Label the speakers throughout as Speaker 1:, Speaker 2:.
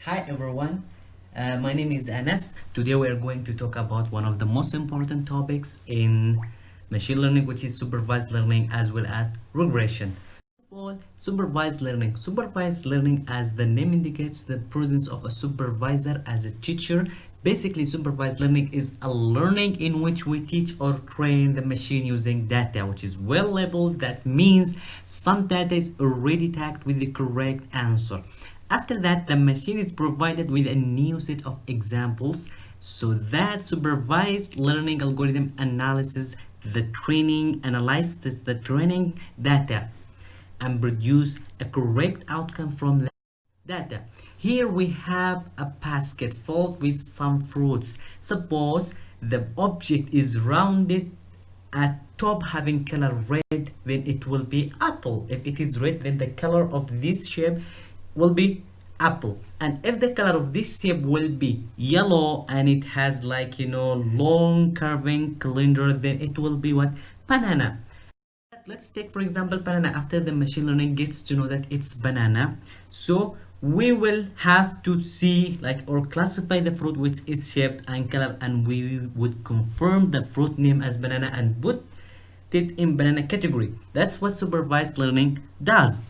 Speaker 1: Hi everyone, my name is Anas. Today we are going to talk about one of the most important topics in machine learning, which is supervised learning as well as regression. First of all, supervised learning. Supervised learning, as the name indicates, the presence of a supervisor as a teacher. Basically, supervised learning is a learning in which we teach or train the machine using data, which is well labeled. That means some data is already tagged with the correct answer. After that, the machine is provided with a new set of examples, so that supervised learning algorithm analyzes the analyzes the training data and produce a correct outcome from the data. Here we have a basket filled with some fruits. Suppose the object is rounded at top having color red, then it will be apple. If it is red, then the color of this shape will be apple. And if the color of this shape will be yellow and it has long curving cylinder, then it will be what? Banana. Let's take for example banana. After the machine learning gets to know that it's banana, so we will have to see or classify the fruit with its shape and color, and we would confirm the fruit name as banana and put it in banana category. That's what supervised learning does.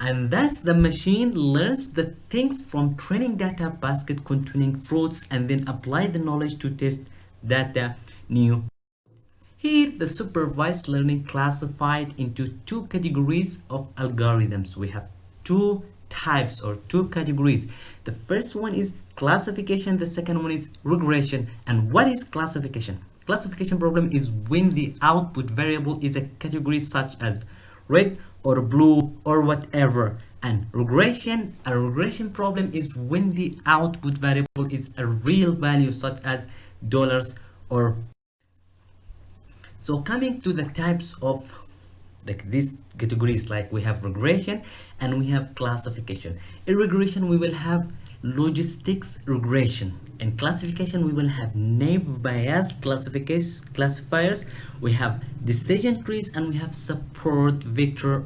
Speaker 1: And thus the machine learns the things from training data basket containing fruits and then apply the knowledge to test data new. Here the supervised learning classified into two categories of algorithms. We have two types or two categories. The first one is classification, the second one is regression. And what is classification? Classification problem is when the output variable is a category such as red or blue or whatever. And a regression problem is when the output variable is a real value such as dollars or. So coming to the types of these categories, we have regression and we have classification. In regression we will have logistics regression. In classification we will have naive Bayes classifiers, we have decision trees, and we have support vector.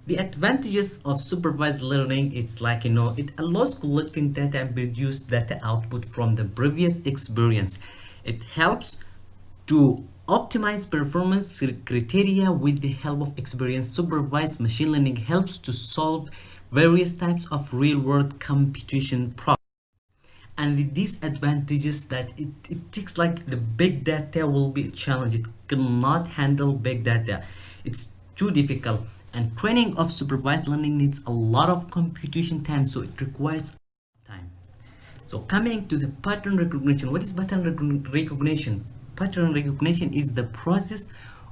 Speaker 1: The advantages of supervised learning, it's it allows collecting data and produce data output from the previous experience. It helps to optimize performance criteria with the help of experience. Supervised machine learning helps to solve various types of real-world computation problems. And the disadvantages that it takes the big data will be a challenge. It cannot handle big data. It's too difficult. And training of supervised learning needs a lot of computation time, so it requires time. So coming to the pattern recognition. What is pattern recognition? Pattern recognition is the process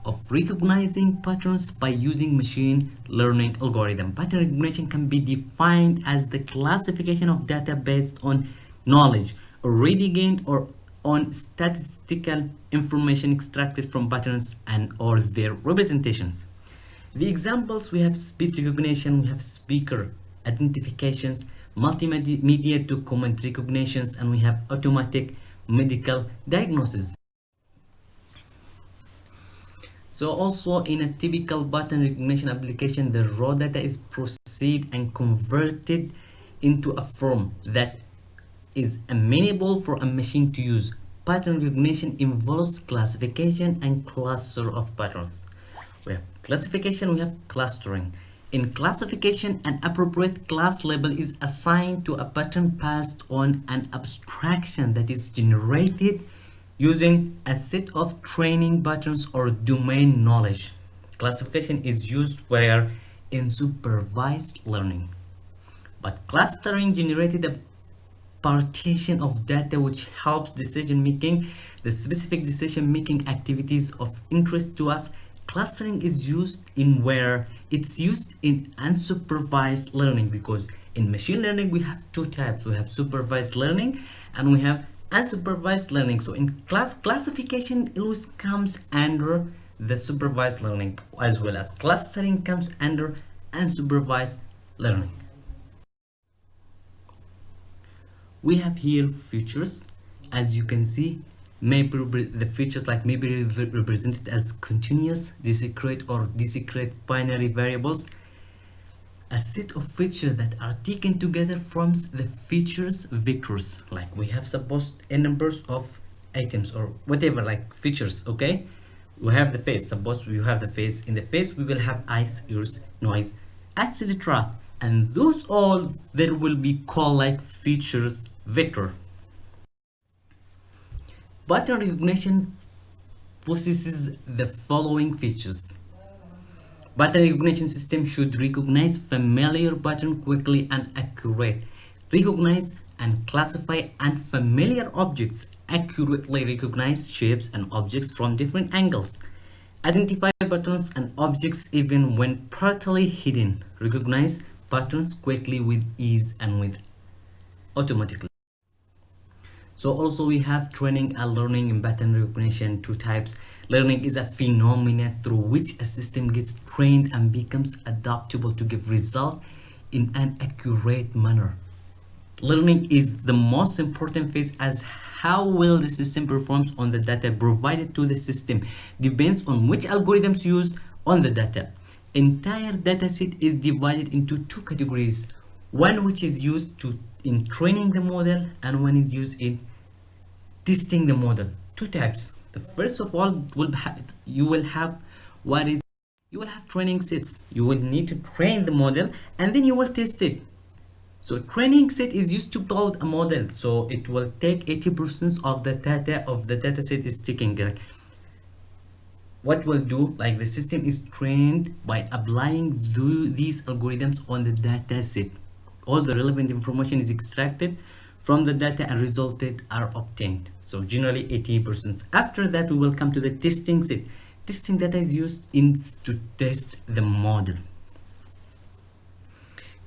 Speaker 1: of recognizing patterns by using machine learning algorithm. Pattern recognition can be defined as the classification of data based on knowledge already gained or on statistical information extracted from patterns and or their representations. The examples: we have speech recognition, we have speaker identifications, multimedia document recognitions, and we have automatic medical diagnosis. So also in a typical pattern recognition application, the raw data is processed and converted into a form that is amenable for a machine to use. Pattern recognition involves classification and cluster of patterns. We have classification, we have clustering. In classification, an appropriate class label is assigned to a pattern passed on an abstraction that is generated using a set of training patterns or domain knowledge. Classification is used where in supervised learning. But clustering generated a partition of data which helps decision making, the specific decision making activities of interest to us. Clustering is used in where it's used in unsupervised learning, because in machine learning we have two types. We have supervised learning and we have unsupervised learning. So in classification always comes under the supervised learning, as well as clustering comes under unsupervised learning. We have here features. As you can see, maybe the features maybe represented as continuous, discrete or discrete binary variables. a set of features that are taken together forms the features vectors. Like we have supposed n numbers of items or whatever, like features. Okay, we have the face. Suppose you have the face. In the face we will have eyes, ears, nose, etc. And those all there will be called like features vector. Pattern recognition possesses the following features. Pattern recognition system should recognize familiar pattern quickly and accurate. Recognize and classify unfamiliar objects. Accurately recognize shapes and objects from different angles. Identify patterns and objects even when partly hidden. Recognize patterns quickly with ease and with automatically. So also we have training and learning in pattern recognition, two types. Learning is a phenomenon through which a system gets trained and becomes adaptable to give result in an accurate manner. Learning is the most important phase, as how well the system performs on the data provided to the system depends on which algorithms used on the data. Entire dataset is divided into two categories, one which is used in training the model and one is used in testing the model. Two types. The first of all you will have training sets. You will need to train the model and then you will test it. So training set is used to build a model, so it will take 80% of the data set is taken. What will do, like the system is trained by applying these algorithms on the data set. All the relevant information is extracted from the data and resulted are obtained. So generally 80%. After that we will come to the testing set. Testing data is used to test the model.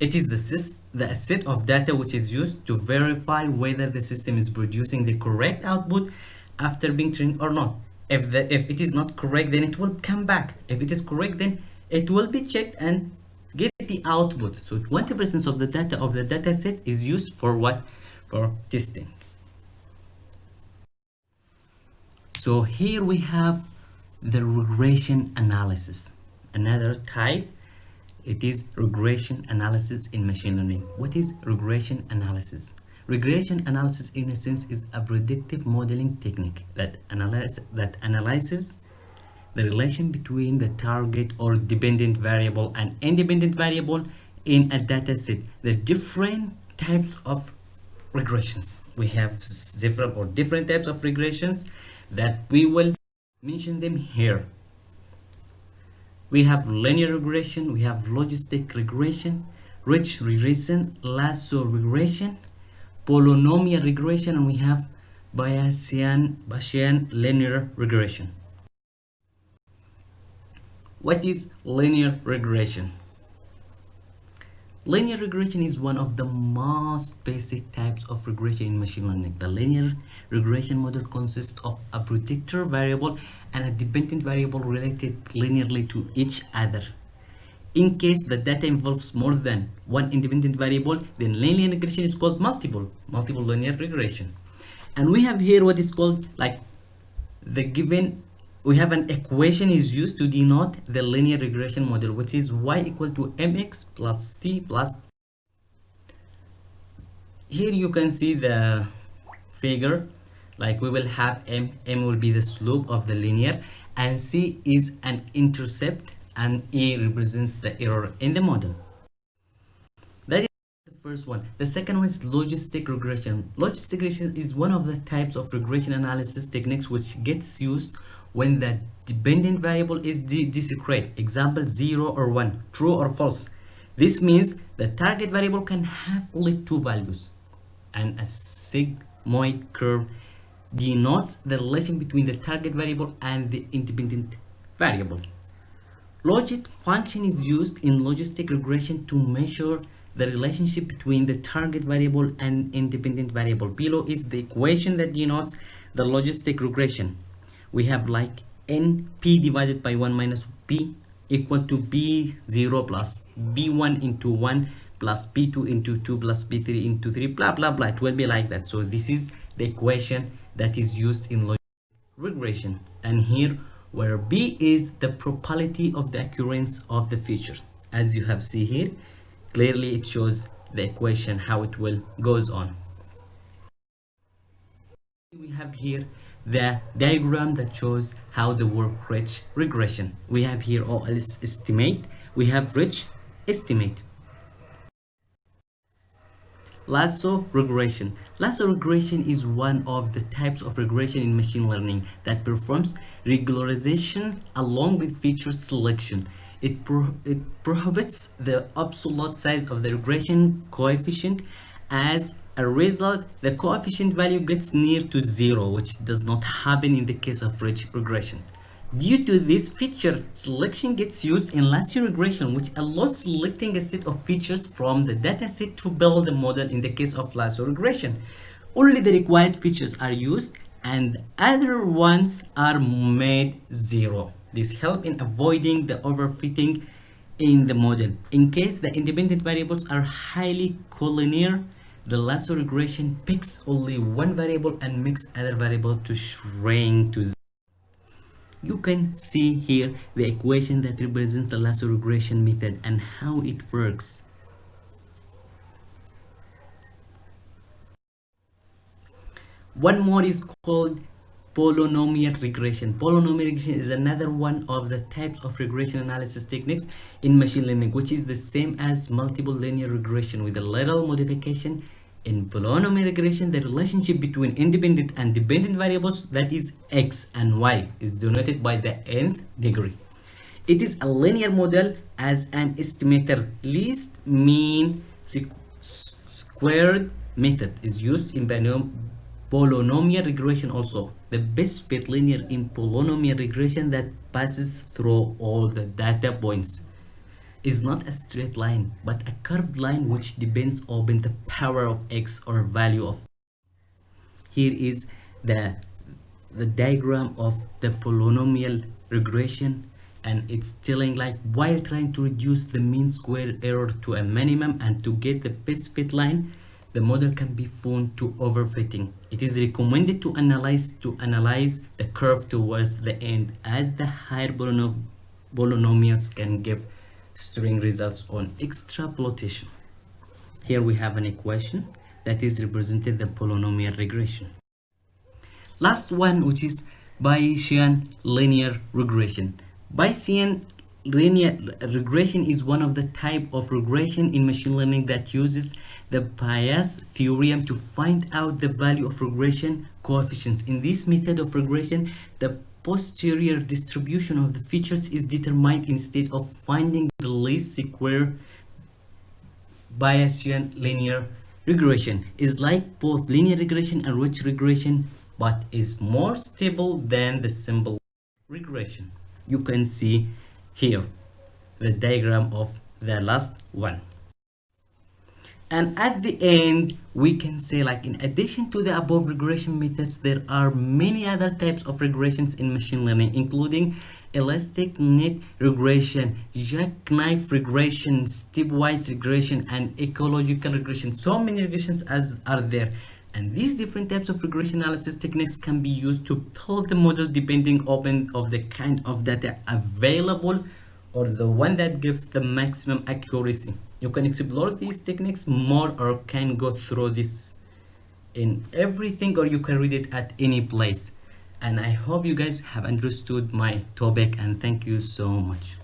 Speaker 1: It is the set of data which is used to verify whether the system is producing the correct output after being trained or not. If it is not correct, then it will come back. If it is correct, then it will be checked and get the output. So 20% of the data set is used for what? For testing. So here we have the regression analysis. Another type, it is regression analysis in machine learning. What is regression analysis? Regression analysis in a sense is a predictive modeling technique that analyzes the relation between the target or dependent variable and independent variable in a data set. The different types of regressions. We have several or different types of regressions that we will mention them here. We have linear regression, we have logistic regression, ridge regression, lasso regression, polynomial regression, and we have Bayesian linear regression. What is linear regression? Linear regression is one of the most basic types of regression in machine learning. The linear regression model consists of a predictor variable and a dependent variable related linearly to each other. In case the data involves more than one independent variable, then linear regression is called multiple linear regression. And we have here what is called like the given. We have an equation is used to denote the linear regression model, which is y equal to mx plus t plus. Here you can see the figure, like we will have m will be the slope of the linear, and c is an intercept, and a represents the error in the model. That is the first one. The second one is logistic regression. Logistic regression is one of the types of regression analysis techniques which gets used when the dependent variable is discrete. Example 0 or 1, true or false. This means the target variable can have only two values, and a sigmoid curve denotes the relation between the target variable and the independent variable. Logit function is used in logistic regression to measure the relationship between the target variable and independent variable. Below is the equation that denotes the logistic regression. We have like np divided by 1 minus p equal to b0 plus b1 into 1 plus b2 into 2 plus b3 into 3, blah blah blah. It will be like that. So this is the equation that is used in logistic regression, and here where b is the probability of the occurrence of the feature. As you have seen here, clearly it shows the equation how it will goes on. We have here the diagram that shows how the work rich regression. We have here OL estimate, we have rich estimate. Lasso regression. Lasso regression is one of the types of regression in machine learning that performs regularization along with feature selection. It prohibits the absolute size of the regression coefficient. As a result, the coefficient value gets near to zero, which does not happen in the case of rich regression. Due to this, feature selection gets used in lasso regression, which allows selecting a set of features from the dataset to build a model. In the case of lasso regression, only the required features are used and other ones are made zero. This helps in avoiding the overfitting in the model. In case the independent variables are highly collinear, the lasso regression picks only one variable and makes other variable to shrink to zero. You can see here the equation that represents the lasso regression method and how it works. One more is called polynomial regression. Polynomial regression is another one of the types of regression analysis techniques in machine learning, which is the same as multiple linear regression with a little modification. In polynomial regression, the relationship between independent and dependent variables, that is x and y, is denoted by the nth degree. It is a linear model as an estimator. Least mean squared method is used in polynomial regression also. The best fit linear in polynomial regression that passes through all the data points is not a straight line but a curved line which depends on the power of x or value of. Here is the diagram of the polynomial regression, and it's telling like while trying to reduce the mean square error to a minimum and to get the best fit line, the model can be found to overfitting. It is recommended to analyze the curve towards the end, as the higher polynomials can give string results on extrapolation. Here we have an equation that is represented the polynomial regression. Last one, which is Bayesian linear regression. Bayesian linear regression is one of the type of regression in machine learning that uses the Bayes theorem to find out the value of regression coefficients. In this method of regression, the posterior distribution of the features is determined instead of finding the least square. Bayesian linear regression is like both linear regression and rich regression, but is more stable than the simple regression. You can see here the diagram of the last one. And at the end, we can say, like, in addition to the above regression methods, there are many other types of regressions in machine learning, including elastic net regression, jackknife regression, stepwise regression, and ecological regression. So many regressions as are there. And these different types of regression analysis techniques can be used to build the model depending on the kind of data available or the one that gives the maximum accuracy. You can explore these techniques more or can go through this in everything, or you can read it at any place. And I hope you guys have understood my topic, and thank you so much.